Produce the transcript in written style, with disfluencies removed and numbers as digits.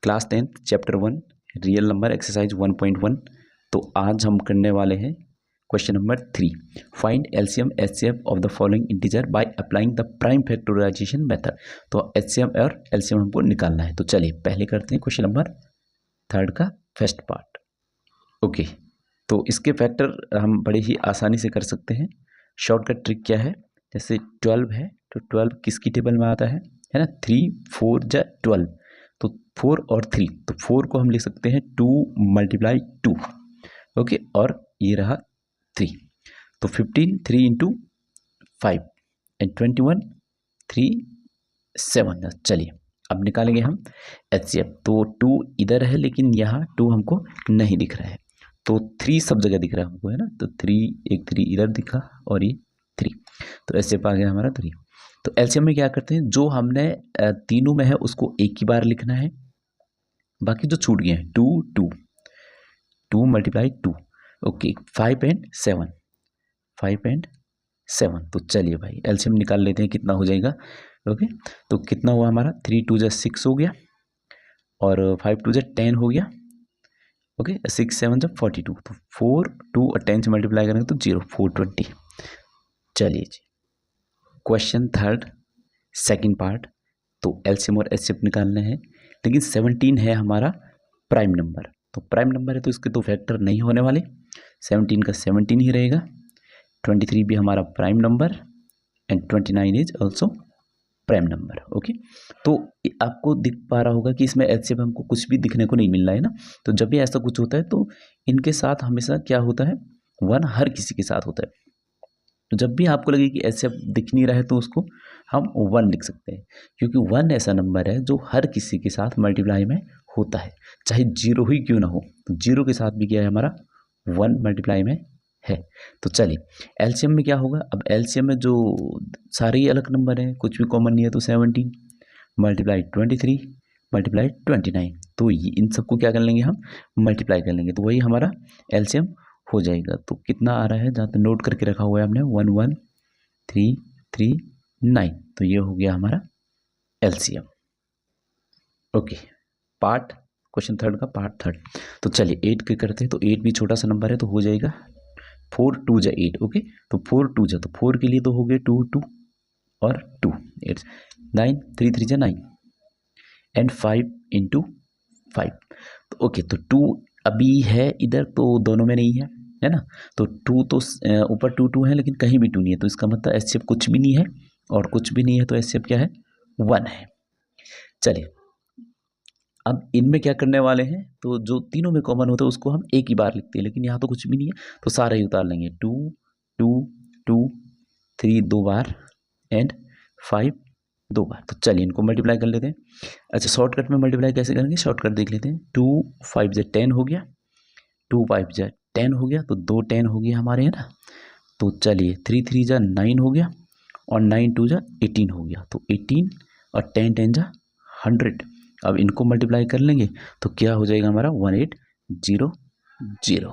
Class 10th chapter 1 real number exercise 1.1। तो आज हम करने वाले हैं question number 3, find LCM HCF of the following integer by applying the prime factorisation method. तो एचसीएम और एलसीएम हमको निकालना है। तो चलिए पहले करते हैं क्वेश्चन नंबर 3 का फर्स्ट पार्ट। ओके, तो इसके फैक्टर हम बड़े ही आसानी से कर सकते हैं। शॉर्टकट ट्रिक क्या है, जैसे 12 है तो 12 किसकी टेबल में आता है ना, 3 4 जा 12, तो 4 और 3, तो 4 को हम लिख सकते हैं 2 × 2। ओके, और ये रहा 3, तो 15 3 × 5 एंड 21 3 7। चलिए अब निकालेंगे हम एचसीएफ। तो 2 इधर है लेकिन यहाँ 2 हमको नहीं दिख रहा है, तो 3 सब जगह दिख रहा है हमको, है ना। तो 3 इधर दिखा और ये 3, तो एचसीएफ आ गया हमारा 3। तो एलसीएम में क्या करते हैं, जो हमने तीनों में है उसको एक ही बार लिखना है, बाकी जो छूट गए हैं 2 2 2 × 2। Okay, 5 and 7 5 and 7। तो चलिए भाई एलसीएम निकाल लेते हैं कितना हो जाएगा। ओके, तो कितना हुआ हमारा, 3 2 = 6 हो गया और 5 2 = 10 हो गया। ओके, 6 7 = 42, तो 4 2 और 10 से मल्टीप्लाई करेंगे तो 0 420। चलिए जी क्वेश्चन 3 सेकंड पार्ट। तो एलसीएम और एचसीएफ निकालने हैं, लेकिन 17 है हमारा प्राइम नंबर। तो प्राइम नंबर है तो इसके तो फैक्टर नहीं होने वाले, 17 का 17 ही रहेगा। 23 भी हमारा prime number and 29 is also prime number. Okay, तो आपको दिख पा रहा होगा कि इसमें एचसीएफ हमको कुछ भी दिखने को नहीं मिल रहा है ना। तो जब भी ऐसा कुछ होता है तो इनके साथ हमेशा क्या होता है, 1 हर किसी के साथ होता है। तो जब भी आपको लगे कि एचसीएफ दिख नहीं रहा है तो उसको हम 1 लिख सकते हैं, क्योंकि 1 ऐसा नंबर है जो हर किसी के साथ मल्टीप्लाई में होता है, चाहे 0 ही क्यों ना हो। तो 0 के साथ भी क्या है हमारा 1 मल्टीप्लाई में है। तो चलिए एलसीएम में क्या होगा, अब एलसीएम में जो सारे ही अलग नंबर हैं, कुछ भी कॉमन नहीं है, तो 17 × 23 × 29, तो इन सबको क्या कर लेंगे हम, मल्टीप्लाई कर लेंगे, तो वही हमारा एलसीएम हो जाएगा। तो कितना आ रहा है, जहाँ तक नोट करके रखा हुआ है हमने 11339, तो ये हो गया हमारा एलसीएम। ओके, पार्ट क्वेश्चन 3 का पार्ट 3। तो चलिए 8 के करते हैं। तो 8 भी छोटा सा नंबर है तो हो जाएगा 4 2 × 8। ओके, तो 4 2 × तो 4 के लिए तो हो गए 2 2 और 2 8 9 3 3 × 9 एंड 5 × 5। तो ओके, तो 2 अभी है इधर तो दोनों में नहीं है ना। तो 2 तो ऊपर 2 2 है लेकिन कहीं भी 2 नहीं है, तो इसका मतलब एचसीएफ कुछ भी नहीं है और कुछ भी नहीं है, तो एचसीएफ क्या है 1 है। चलिए अब इनमें क्या करने वाले हैं, तो जो तीनों में कॉमन होता है उसको हम एक ही बार लिखते हैं, लेकिन यहाँ तो कुछ भी नहीं है तो सारा ही उतार लेंगे। 2 2 2 3 2 बार एंड 5 2 बार। तो चलिए इनको मल्टीप्लाई कर लेते हैं। अच्छा, शॉर्टकट में मल्टीप्लाई कैसे करेंगे, शॉर्टकट देख लेते हैं। 2 5 × 10 हो गया, 2 5 × 10 हो गया, तो 2 10 हो गया हमारे, है ना। तो चलिए 3 3 × 9 हो गया और 9 2 × 18 हो गया, तो 18 और 10 10 × 100। अब इनको मल्टीप्लाई कर लेंगे तो क्या हो जाएगा हमारा 1800।